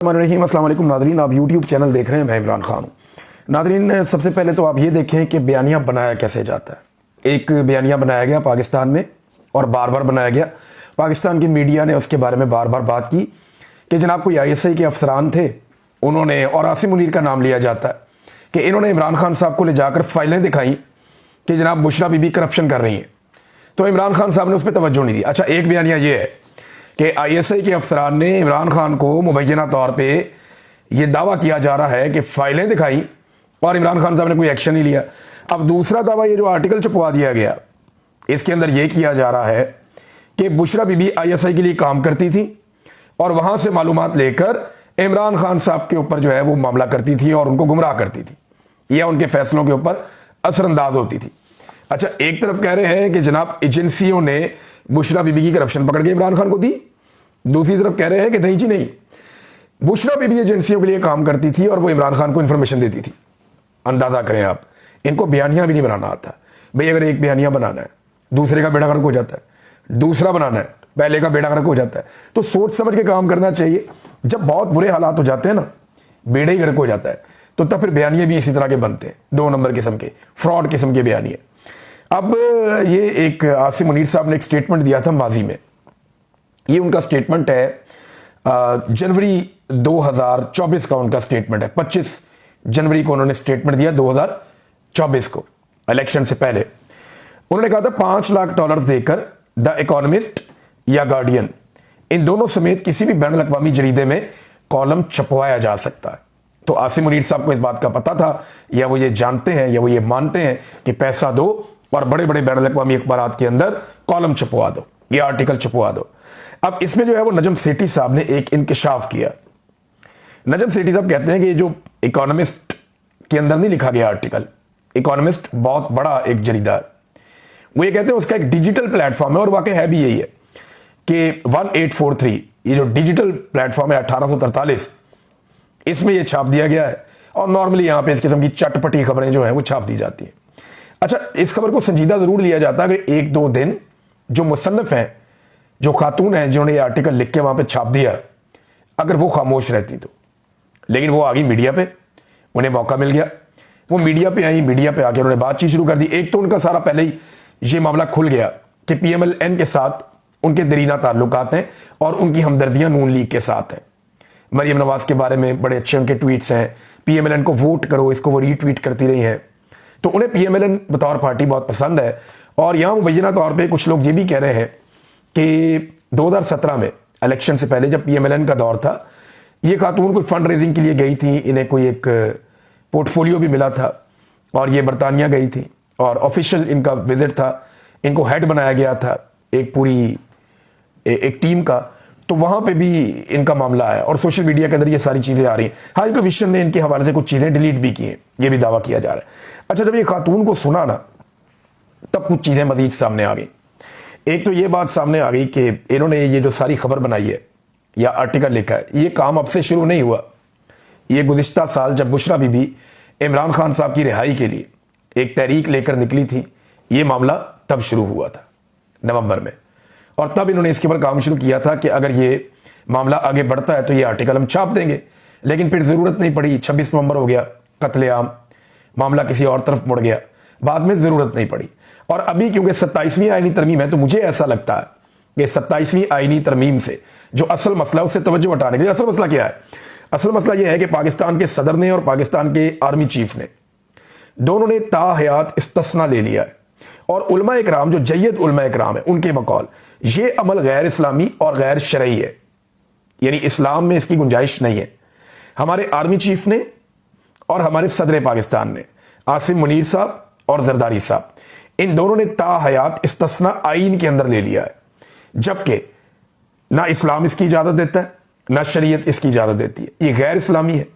अस्सलाम वालेकुम नादरीन, आप यूट्यूब चैनल देख रहे हैं। मैं इमरान खान हूँ। नादरीन, सबसे पहले तो आप ये देखें कि बयानिया बनाया कैसे जाता है। एक बयानिया बनाया गया पाकिस्तान में और बार बार बनाया गया। पाकिस्तान की मीडिया ने उसके बारे में बार बार बात की कि जनाब कोई ISI के अफसरान थे, उन्होंने, और आसिम मुनीर का नाम लिया जाता है, कि इन्होंने इमरान खान साहब को ले जाकर फाइलें दिखाई कि जनाब बुशरा बीबी करप्शन कर रही हैं। तो इमरान खान साहब ने उस पर तवज्जो नहीं दी। अच्छा, एक बयानिया ये है कि ISI के अफसरान ने इमरान खान को मुबैना तौर पे ये दावा किया जा रहा है कि फाइलें दिखाई और इमरान खान साहब ने कोई एक्शन नहीं लिया। अब दूसरा दावा, ये जो आर्टिकल छपवा दिया गया, इसके अंदर ये किया जा रहा है कि बुशरा बीबी ISI के लिए काम करती थी और वहां से मालूमात लेकर इमरान खान साहब के ऊपर जो है वो मामला करती थी और उनको गुमराह करती थी या उनके फैसलों के ऊपर असरअंदाज होती थी। अच्छा, एक तरफ कह रहे हैं कि जनाब एजेंसियों ने बुशरा बीबी की करप्शन पकड़ के इमरान खान को दी, दूसरी तरफ कह रहे हैं कि नहीं जी नहीं, बुशरा बीबी एजेंसियों के लिए काम करती थी और वो इमरान खान को इंफॉर्मेशन देती थी। अंदाजा करें आप, इनको बयानिया भी नहीं बनाना आता भाई। अगर एक बयानिया बनाना है, दूसरे का बेड़ा गर्क हो जाता है, दूसरा बनाना है, पहले का बेड़ा गर्क हो जाता है। तो सोच समझ के काम करना चाहिए। जब बहुत बुरे हालात हो जाते हैं ना, बेड़ा ही गर्क हो जाता है, तो तब फिर बयानिया भी इसी तरह के बनते हैं, 2 नंबर किस्म के, फ्रॉड किस्म के बयानिया। अब ये एक आसिम मुनीर साहब ने एक स्टेटमेंट दिया था माजी में। ये उनका स्टेटमेंट है, जनवरी 2024 का उनका स्टेटमेंट है। 25 जनवरी को उन्होंने स्टेटमेंट दिया 2024 को, इलेक्शन से पहले। उन्होंने कहा था $5 लाख देकर द इकोनॉमिस्ट या गार्डियन, इन दोनों समेत किसी भी बैन अवी जरीदे में कॉलम छपवाया जा सकता है। तो आसिम मुनीर साहब को इस बात का पता था, या वो ये जानते हैं या वो ये मानते हैं कि पैसा दो और बड़े बड़े बैन अवी अखबारात के अंदर कॉलम छपवा दो, ये आर्टिकल छपवा दो। अब इसमें जो है वो नजम सेठी साहब ने एक इंकशाफ किया। नजम सेठी साहब कहते हैं कि जो इकोनॉमिस्ट के अंदर नहीं लिखा गया आर्टिकल, इकोनॉमिस्ट बहुत बड़ा एक जरीदा है, वो ये कहते हैं उसका एक डिजिटल प्लेटफॉर्म है, और वाकई है भी यही है कि 1843 ये जो डिजिटल प्लेटफॉर्म है 1843, इसमें ये छाप दिया गया है। और नॉर्मली यहां पे इस किस्म की चटपटी खबरें जो है वो छाप दी जाती हैं। अच्छा, इस खबर को संजीदा जरूर लिया जाता है अगर 1-2 दिन जो मुसन्निफ हैं, जो खातून हैं जिन्होंने ये आर्टिकल लिख के वहां पे छाप दिया, अगर वो खामोश रहती तो। लेकिन वो आ गई मीडिया पे, उन्हें मौका मिल गया, वो मीडिया पे आई, मीडिया पे आके उन्होंने बातचीत शुरू कर दी। एक तो उनका सारा पहले ही ये मामला खुल गया कि PMLN के साथ उनके दरीना ताल्लुकात हैं और उनकी हमदर्दियां नून लीग के साथ हैं। मरियम नवाज के बारे में बड़े अच्छे उनके ट्वीट्स हैं, PMLN को वोट करो, इसको वो रीट्वीट करती रही हैं। तो उन्हें PMLN बतौर पार्टी बहुत पसंद है। और यहां मुबैना तौर पर कुछ लोग ये भी कह रहे हैं कि 2017 में इलेक्शन से पहले जब PMLN का दौर था, ये खातून कोई फंड रेजिंग के लिए गई थी, इन्हें कोई एक पोर्टफोलियो भी मिला था और ये बरतानिया गई थी और ऑफिशियल इनका विजिट था, इनको हेड बनाया गया था एक पूरी एक टीम का। तो वहां पे भी इनका मामला है और सोशल मीडिया के अंदर ये सारी चीजें आ रही हैं। हाई कमीशन ने इनके हवाले से कुछ चीजें डिलीट भी की हैं, ये भी दावा किया जा रहा है। अच्छा, जब ये खातून को सुना ना, तब कुछ चीजें मजीद सामने आ गई। एक तो ये बात सामने आ गई कि इन्होंने ये जो सारी खबर बनाई है या आर्टिकल लिखा है, ये काम अब से शुरू नहीं हुआ। ये गुज़िश्ता साल जब बुशरा बीबी इमरान खान साहब की रिहाई के लिए एक तहरीक लेकर निकली थी, ये मामला तब शुरू हुआ था नवंबर में। और तब इन्होंने इसके ऊपर काम शुरू किया था कि अगर ये मामला आगे बढ़ता है तो ये आर्टिकल हम छाप देंगे। लेकिन फिर ज़रूरत नहीं पड़ी, 26 नवंबर हो गया, कत्लेआम, मामला किसी और तरफ मुड़ गया, बाद में ज़रूरत नहीं पड़ी। और अभी क्योंकि 27वीं आईनी तरमीम है, तो मुझे ऐसा लगता है कि 27वीं आईनी तरमीम से जो असल मसला है उससे तवज्जो हटाने के लिए, असल मसला क्या है? असल मसला यह है कि पाकिस्तान के सदर ने और पाकिस्तान के आर्मी चीफ ने दोनों ने ताहयात इस्तिस्ना ले लिया है। और उलमा इकराम, जो जय्यद उलमा इकराम है, उनके बकौल ये अमल गैर इस्लामी और गैर शरई है, यानी इस्लाम में इसकी गुंजाइश नहीं है। हमारे आर्मी चीफ ने और हमारे सदर पाकिस्तान ने, आसिम मुनीर साहब और जरदारी साहब, इन दोनों ने ताहयात इस्तिस्ना आइन के अंदर ले लिया है, जबकि ना इस्लाम इसकी इजाजत देता है, ना शरीयत इसकी इजाजत देती है। ये गैर इस्लामी है,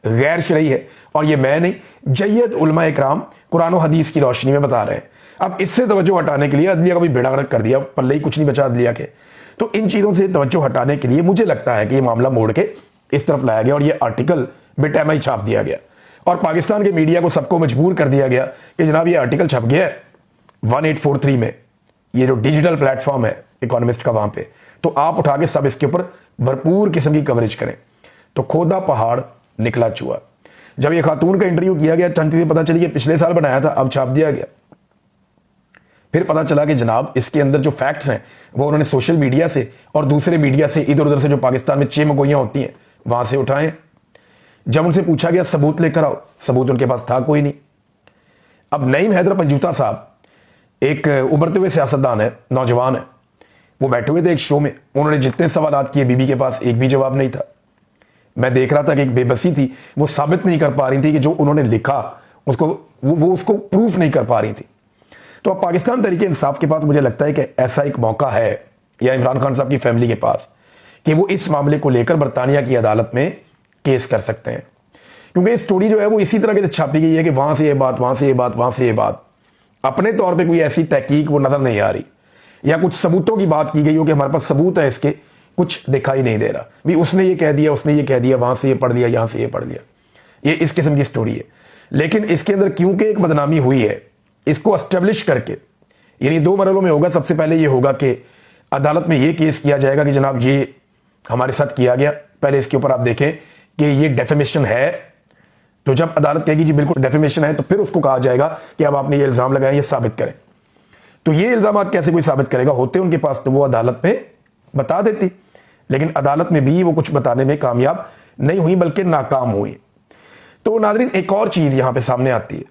गैर शरई है। और ये मैं नहीं, जय्यद उलमा इकराम कुरान और हदीस की रोशनी में बता रहे हैं। अब इससे तवज्जो हटाने के लिए अदलिया का भी बेड़ा गर्क कर दिया, पल्ले ही कुछ नहीं बचा अदलिया के। तो इन चीज़ों से तवज्जो हटाने के लिए मुझे लगता है कि ये मामला मोड़ के इस तरफ लाया गया और ये आर्टिकल बेटैमा ही छाप दिया गया और पाकिस्तान के मीडिया को सबको मजबूर कर दिया गया कि जनाब ये आर्टिकल छप गया है 1843 में, ये जो डिजिटल प्लेटफॉर्म है इकोनॉमिस्ट का वहां पे, तो आप उठा के सब इसके ऊपर भरपूर किस्म की कवरेज करें। तो खोदा पहाड़ निकला चूहा। जब ये खातून का इंटरव्यू किया गया, चंद चीजें पता चली कि पिछले साल बनाया था, अब छाप दिया गया। फिर पता चला कि जनाब इसके अंदर जो फैक्ट्स हैं वो उन्होंने सोशल मीडिया से और दूसरे मीडिया से, इधर उधर से जो पाकिस्तान में चेमगोइयां होती हैं वहां से उठाए। जब उनसे पूछा गया सबूत लेकर आओ, सबूत उनके पास था कोई नहीं। अब नईम हैदर पंजूता साहब एक उभरते हुए सियासतदान है, नौजवान है, वो बैठे हुए थे एक शो में, उन्होंने जितने सवाल किए बीबी के पास एक भी जवाब नहीं था। मैं देख रहा था कि एक बेबसी थी, वो साबित नहीं कर पा रही थी कि जो उन्होंने लिखा उसको वो उसको प्रूफ नहीं कर पा रही थी। तो अब पाकिस्तान तरीके इंसाफ के पास मुझे लगता है कि ऐसा एक मौका है, या इमरान खान साहब की फैमिली के पास, कि वो इस मामले को लेकर बरतानिया की अदालत में केस कर सकते हैं। क्योंकि स्टोरी जो है वो इसी तरह की छापी गई है कि वहां से ये बात, वहां से ये बात, वहां से ये बात, अपने तौर पे कोई ऐसी तहकीक वो नजर नहीं आ रही, या कुछ सबूतों की बात की गई हो कि हमारे पास सबूत है इसके, कुछ दिखाई नहीं दे रहा भी उसने ये कह दिया, उसने ये कह दिया, वहां से ये पढ़ लिया, यहां से ये पढ़ लिया। ये इस किस्म की स्टोरी है। लेकिन इसके अंदर क्योंकि एक बदनामी हुई है, इसको एस्टेब्लिश करके, यानी दो मरहलों में होगा। सबसे पहले ये होगा कि अदालत में ये केस किया जाएगा कि जनाब ये हमारे साथ किया गया। पहले इसके ऊपर आप देखें कि ये डेफेमेशन है, तो जब अदालत कहेगी जी बिल्कुल डेफेमेशन है, तो फिर उसको कहा जाएगा कि अब आपने ये इल्जाम लगाया, ये साबित करें। तो ये इल्जाम कैसे कोई साबित करेगा, होते उनके पास तो वो अदालत में बता देती, लेकिन अदालत में भी वो कुछ बताने में कामयाब नहीं हुई, बल्कि नाकाम हुई। तो नाज़रीन एक और चीज यहां पे सामने आती है,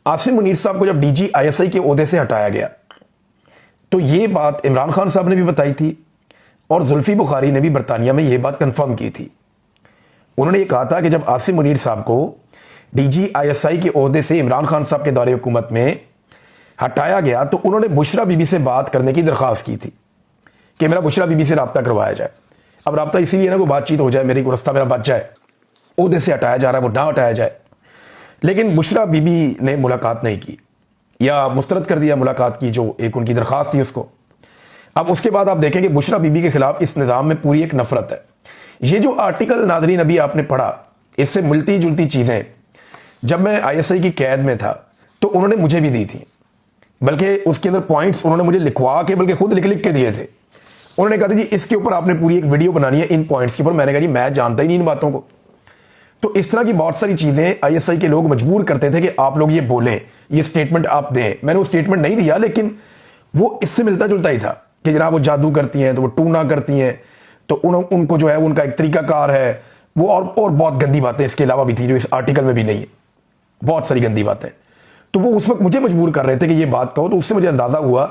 आसिम मुनीर साहब को जब डीजी आईएसआई के ओहदे से हटाया गया, तो ये बात इमरान खान साहब ने भी बताई थी और जुल्फी बुखारी ने भी बरतानिया में ये बात कंफर्म की थी। उन्होंने ये कहा था कि जब आसिम मुनीर साहब को डीजी आईएसआई के ओहदे से इमरान खान साहब के दौरे हुकूमत में हटाया गया, तो उन्होंने बुशरा बीबी से बात करने की दरख्वास्त की थी कि मेरा बुशरा बीबी से रब्ता करवाया जाए। अब रब्ता इसीलिए ना कोई बातचीत हो जाए, मेरी रास्ता मेरा बच जाए, ओहदे से हटाया जा रहा है वो ना हटाया जाए। लेकिन बुशरा बीबी ने मुलाकात नहीं की, या मुस्तरद कर दिया मुलाकात की जो एक उनकी दरख्वास्त थी उसको। अब उसके बाद आप देखें कि बुशरा बीबी के खिलाफ इस निज़ाम में पूरी एक नफरत है। ये जो आर्टिकल नादरीन अभी आपने पढ़ा, इससे मिलती जुलती चीज़ें जब मैं आईएसआई की कैद में था तो उन्होंने मुझे भी दी थी, बल्कि उसके अंदर पॉइंट्स उन्होंने मुझे लिखवा के, बल्कि खुद लिख लिख के दिए थे। उन्होंने कहा था जी इसके ऊपर आपने पूरी एक वीडियो बनानी है इन पॉइंट्स के ऊपर। मैंने कहा जी मैं जानता ही नहीं इन बातों को। तो इस तरह की बहुत सारी चीज़ें आईएसआई के लोग मजबूर करते थे कि आप लोग ये बोलें, ये स्टेटमेंट आप दें। मैंने वो स्टेटमेंट नहीं दिया, लेकिन वो इससे मिलता जुलता ही था कि जनाब वो जादू करती हैं तो वो टूना करती हैं, तो उनको जो है उनका एक तरीकाकार है वो, और बहुत गंदी बातें इसके अलावा भी थी जो इस आर्टिकल में भी नहीं है, बहुत सारी गंदी बातें। तो वो उस वक्त मुझे मजबूर कर रहे थे कि ये बात कहो। तो उससे मुझे अंदाज़ा हुआ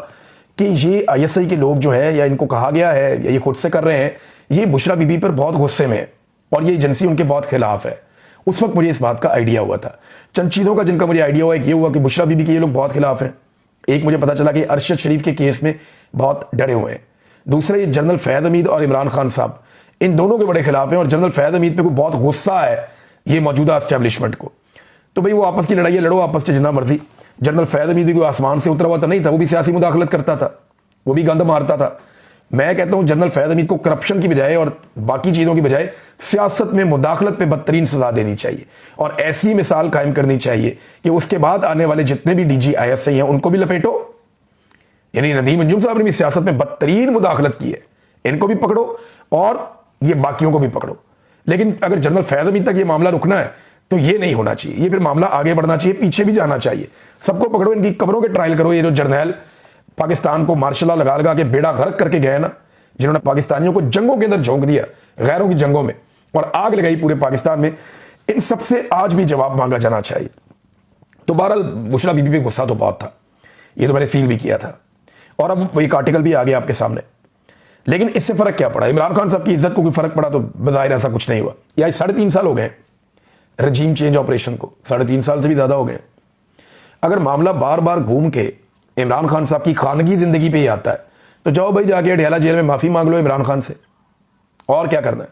कि ये आईएसआई के लोग जो है, या इनको कहा गया है या ये खुद से कर रहे हैं, ये बुशरा बीबी पर बहुत गुस्से में है और ये एजेंसी उनके बहुत खिलाफ है। उस वक्त मुझे इस बात का आइडिया हुआ था। चंद चीज़ों का जिनका मुझे आइडिया हुआ, ये हुआ कि बुशरा बीबी के ये लोग बहुत खिलाफ हैं। एक मुझे पता चला कि अरशद शरीफ के केस में बहुत डरे हुए हैं। दूसरा ये जनरल फैद हमीद और इमरान खान साहब, इन दोनों के बड़े खिलाफ हैं, और जनरल फैद हमीद पे कोई बहुत गुस्सा है ये मौजूदा एस्टेब्लिशमेंट को। तो भाई वो आपस की लड़ाई लड़ो आपस से जितना मर्जी। जनरल फैद हमीद भी कोई आसमान से उतरा हुआ तो नहीं था, वो भी सियासी मुदाखलत करता था, वो भी गंद मारता था। मैं कहता हूं जनरल फैद हमीद को करप्शन की बजाय और बाकी चीज़ों की बजाय सियासत में मुदाखलत पे बदतरीन सजा देनी चाहिए, और ऐसी मिसाल कायम करनी चाहिए कि उसके बाद आने वाले जितने भी डीजी आईएसआई हैं उनको भी लपेटो। यानी नदीम अंजुम साहब ने भी सियासत में बदतरीन मुदाखलत की है, इनको भी पकड़ो और ये बाकियों को भी पकड़ो। लेकिन अगर जनरल फैद हमीद तक ये मामला रुकना है तो ये नहीं होना चाहिए, ये फिर मामला आगे बढ़ना चाहिए, पीछे भी जाना चाहिए। सबको पकड़ो, इनकी कब्रों के ट्रायल करो। ये जो जर्नैल पाकिस्तान को मार्शल लॉ लगा लगा के बेड़ा गर्क करके गए ना, जिन्होंने पाकिस्तानियों को जंगों के अंदर झोंक दिया, गैरों की जंगों में, और आग लगाई पूरे पाकिस्तान में, इन सबसे आज भी जवाब मांगा जाना चाहिए। तो बहरहाल बुशरा बीबी पे गुस्सा तो बहुत था, ये तो मैंने फील भी किया था, और अब एक आर्टिकल भी आ गया आपके सामने। लेकिन इससे फर्क क्या पड़ा? इमरान खान साहब की इज्जत को कोई फर्क पड़ा? तो बज़ाहिर ऐसा कुछ नहीं हुआ। या 3.5 साल हो गए रजीम चेंज ऑपरेशन को, 3.5 साल से भी ज्यादा हो गए। अगर मामला बार बार घूम के इमरान खान साहब की खानगी जिंदगी पे ही आता है, तो जाओ भाई जाके अडयाला जेल में माफी मांग लो इमरान खान से, और क्या करना है।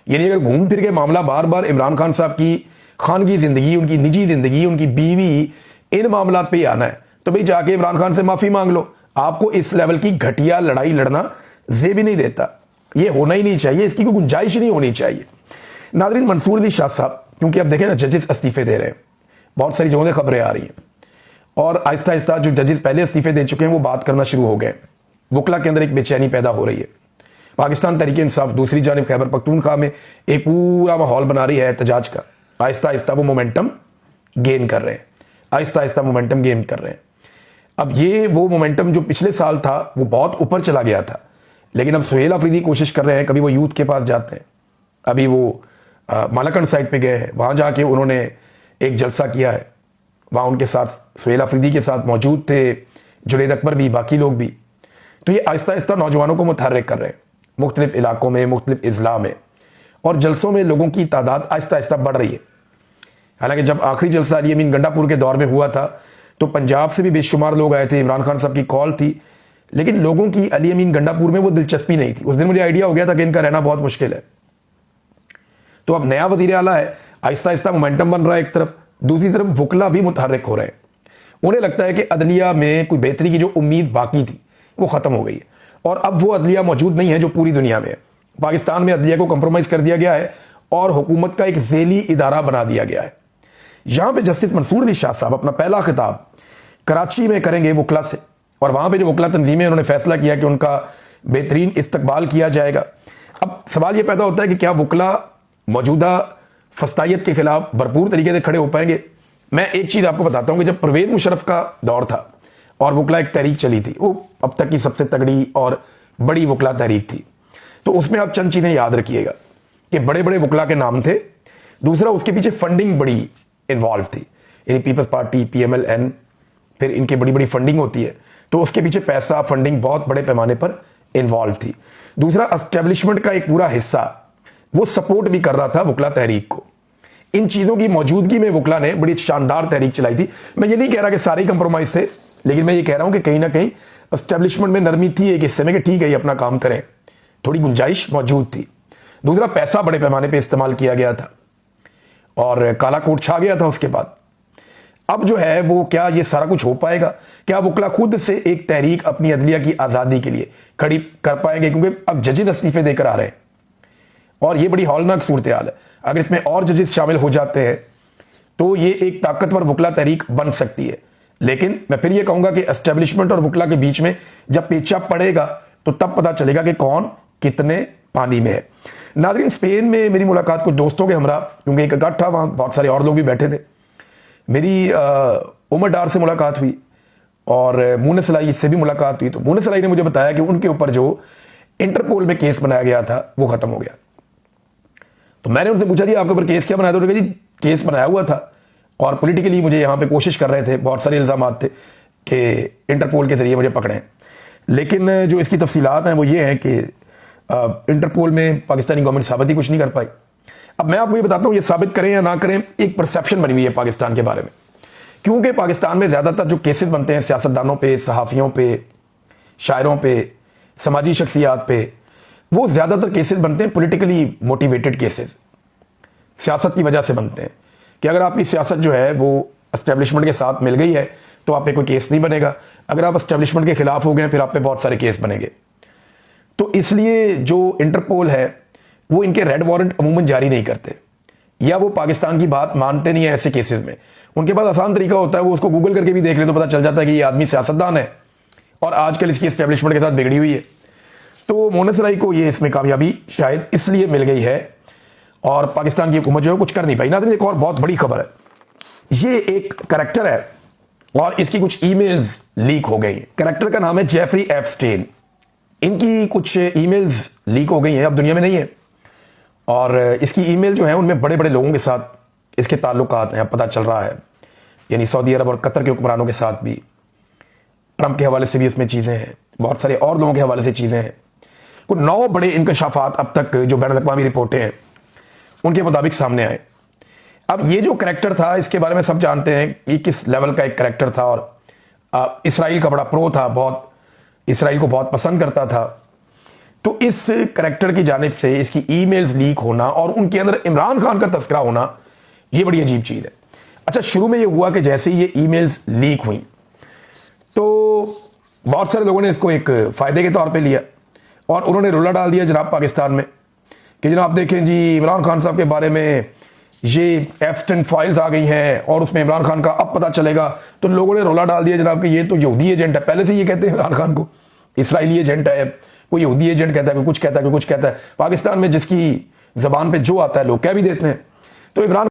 यानी अगर घूम फिर के मामला बार बार इमरान खान साहब की खानगी जिंदगी, उनकी निजी जिंदगी, उनकी बीवी, इन मामला पे ही आना है, तो भाई जाके इमरान खान से माफी मांग लो। आपको इस लेवल की घटिया लड़ाई लड़ना जेब ही नहीं देता, ये होना ही नहीं चाहिए, इसकी कोई गुंजाइश नहीं होनी चाहिए। नाज़रीन मंसूर अली शाह साहब, क्योंकि अब देखें ना जजेस इस्तीफे दे रहे हैं, बहुत सारी जगहों से खबरें आ रही हैं, और आहिस्ता आहिस्ता जो जजेस पहले इस्तीफे दे चुके हैं वो बात करना शुरू हो गए। वकला के अंदर एक बेचैनी पैदा हो रही है। पाकिस्तान तहरीक इंसाफ दूसरी जानिब खैबर पख्तूनख्वा में एक पूरा माहौल बना रही है एहतजाज का। आहिस्ता आहिस्ता वो मोमेंटम गेन कर रहे हैं, आहिस्ता आहिस्ता मोमेंटम गेन कर रहे हैं। अब ये वो मोमेंटम जो पिछले साल था वो बहुत ऊपर चला गया था, लेकिन अब सुहेल अफरीदी कोशिश कर रहे हैं, कभी वो यूथ के पास जाते हैं, अभी वो मालाकंड साइड पे गए हैं, वहाँ जाके उन्होंने एक जलसा किया है, वहाँ उनके साथ सुहेल अफरीदी के साथ मौजूद थे जुनैद अकबर भी, बाकी लोग भी। तो ये आहिस्ता आहिस्ता नौजवानों को मुतहर्रिक कर रहे हैं मुख्तलिफ इलाकों में, मुख्तलिफ अजला में, और जलसों में लोगों की तादाद आहिस्ता आहिस्ता बढ़ रही है। हालांकि जब आखिरी जलसा अली अमीन गंडापुर के दौर में हुआ था तो पंजाब से भी बेशुमार लोग आए थे, इमरान खान साहब की कॉल थी, लेकिन लोगों की अली अमीन गंडापुर में वो दिलचस्पी नहीं थी। उस दिन मुझे आइडिया हो गया था कि इनका रहना बहुत मुश्किल है। तो अब नया वजीर आला है, आहिस्ता आहिस्ता मोमेंटम बन रहा है एक तरफ, दूसरी तरफ वकला भी मुतहर्रिक हो रहे हैं। उन्हें लगता है कि अदलिया में कोई बेहतरी की जो उम्मीद बाकी थी वो ख़त्म हो गई है, और अब वो अदलिया मौजूद नहीं है जो पूरी दुनिया में है। पाकिस्तान में अदलिया को कंप्रोमाइज़ कर दिया गया है और हुकूमत का एक ज़ेली इदारा बना दिया गया है। यहाँ पे जस्टिस मंसूर अली शाह साहब अपना पहला खिताब कराची में करेंगे वकला से, और वहाँ पे जो वकला तंजीमें उन्होंने फैसला किया कि उनका बेहतरीन इस्तकबाल किया जाएगा। अब सवाल ये पैदा होता है कि क्या वकला मौजूदा फस्तायत के खिलाफ भरपूर तरीके से खड़े हो पाएंगे। मैं एक चीज़ आपको बताता हूँ कि जब परवेज़ मुशर्रफ का दौर था और वकला एक तहरीक चली थी, वो अब तक की सबसे तगड़ी और बड़ी वकला तहरीक थी, तो उसमें आप चंद चीज़ें याद रखिएगा कि बड़े बड़े वकला के नाम थे। दूसरा, उसके पीछे फंडिंग बड़ी इन्वॉल्व थी, यानी पीपल्स पार्टी, PMLN, फिर इनकी बड़ी बड़ी फंडिंग होती है, तो उसके पीछे पैसा, फंडिंग बहुत बड़े पैमाने पर इन्वॉल्व थी। दूसरा, एस्टेब्लिशमेंट का एक पूरा हिस्सा वो सपोर्ट भी कर रहा था वकला तहरीक को। इन चीज़ों की मौजूदगी में वकला ने बड़ी शानदार तहरीक चलाई थी। मैं ये नहीं कह रहा कि सारे कंप्रोमाइज़ से, लेकिन मैं ये कह रहा हूँ कि कहीं ना कहीं एस्टेब्लिशमेंट में नरमी थी एक हिस्से में कि ठीक है ये अपना काम करें, थोड़ी गुंजाइश मौजूद थी। दूसरा, पैसा बड़े पैमाने पर इस्तेमाल किया गया था और काला कोट छा गया था उसके बाद। अब जो है वो क्या ये सारा कुछ हो पाएगा? क्या वकला खुद से एक तहरीक अपनी अदलिया की आज़ादी के लिए खड़ी कर पाएंगे? क्योंकि अब जजेस इस्तीफे देकर आ रहे हैं और ये बड़ी हौलनाक सूरत हाल है। अगर इसमें और जजेस शामिल हो जाते हैं तो ये एक ताकतवर वकला तहरीक बन सकती है। लेकिन मैं फिर ये कहूँगा कि एस्टेब्लिशमेंट और वकला के बीच में जब पेचा पड़ेगा तो तब पता चलेगा कि कौन कितने पानी में है। नाज़रीन, स्पेन में मेरी मुलाकात कुछ दोस्तों के हमरा, क्योंकि एक इकट्ठा था, वहाँ बहुत सारे और लोग भी बैठे थे। मेरी उमर डार से मुलाकात हुई और मुनस सलाई से भी मुलाकात हुई। तो मुनस सलाई ने मुझे बताया कि उनके ऊपर जो इंटरपोल में केस बनाया गया था वो ख़त्म हो गया। तो मैंने उनसे पूछा जी आपके ऊपर केस क्या बनाया था? उन्होंने कहा जी केस बनाया हुआ था और पॉलिटिकली मुझे यहाँ पे कोशिश कर रहे थे, बहुत सारे इल्ज़ाम थे कि इंटरपोल के ज़रिए मुझे पकड़ें। लेकिन जो इसकी तफसीलात हैं वो ये हैं कि इंटरपोल में पाकिस्तानी गवर्नमेंट साबित ही कुछ नहीं कर पाई। अब मैं आपको ये बताता हूँ, ये साबित करें या ना करें, एक परसेप्शन बनी हुई है पाकिस्तान के बारे में। क्योंकि पाकिस्तान में ज़्यादातर जो केसेस बनते हैं सियासतदानों पे, सहाफ़ियों पे, शायरों पे, समाजी शख्सियात पे, वो ज़्यादातर केसेस बनते हैं पॉलिटिकली मोटिवेटेड केसेस, सियासत की वजह से बनते हैं कि अगर आपकी सियासत जो है वो एस्टेब्लिशमेंट के साथ मिल गई है तो आप पे कोई केस नहीं बनेगा, अगर आप एस्टेब्लिशमेंट के खिलाफ हो गए फिर आप पे बहुत सारे केस बनेंगे। तो इसलिए जो इंटरपोल है वो इनके रेड वारंट अमूमन जारी नहीं करते, या वो पाकिस्तान की बात मानते नहीं है ऐसे केसेस में। उनके पास आसान तरीका होता है, वो उसको गूगल करके भी देख ले तो पता चल जाता है कि ये आदमी सियासतदान है और आजकल इसकी एस्टेब्लिशमेंट के साथ बिगड़ी हुई है। तो मुनस सलाई को ये इसमें कामयाबी शायद इसलिए मिल गई है और पाकिस्तान की हुकूमत जो है कुछ कर नहीं पाई। नाज़रीन, एक और बहुत बड़ी खबर है, ये एक करैक्टर है और इसकी कुछ ईमेल्स लीक हो गई। करैक्टर का नाम है जेफरी एप्स्टेन। इनकी कुछ ईमेल्स लीक हो गई हैं, अब दुनिया में नहीं है, और इसकी ईमेल जो है उनमें बड़े बड़े लोगों के साथ इसके ताल्लुकात हैं, पता चल रहा है, यानी सऊदी अरब और कतर के हुक्मरानों के साथ भी, ट्रंप के हवाले से भी उसमें चीज़ें हैं, बहुत सारे और लोगों के हवाले से चीज़ें हैं। कुछ 9 बड़े इंकशाफात अब तक जो बैनुल अक़वामी रिपोर्टें हैं उनके मुताबिक सामने आए। अब ये जो करैक्टर था इसके बारे में सब जानते हैं कि किस लेवल का एक करैक्टर था, और इसराइल का बड़ा प्रो था, बहुत इसराइल को बहुत पसंद करता था। तो इस करैक्टर की जानिब से इसकी ईमेल्स लीक होना और उनके अंदर इमरान खान का तस्करा होना, ये बड़ी अजीब चीज़ है। अच्छा, शुरू में ये हुआ कि जैसे ही ये ईमेल्स लीक हुई तो बहुत सारे लोगों ने इसको एक फ़ायदे के तौर पे लिया और उन्होंने रुला डाल दिया जनाब पाकिस्तान में कि जनाब देखें जी इमरान खान साहब के बारे में ये एप्स्टेन फाइल्स आ गई हैं और उसमें इमरान खान का अब पता चलेगा। तो लोगों ने रोला डाल दिया जनाब कि ये तो यहूदी एजेंट है, पहले से ये कहते हैं इमरान खान को इसराइली एजेंट है, कोई यहूदी एजेंट कहता है, कोई कुछ कहता है, कोई कुछ कहता है। पाकिस्तान में जिसकी जबान पे जो आता है लोग कह भी देते हैं। तो इमरान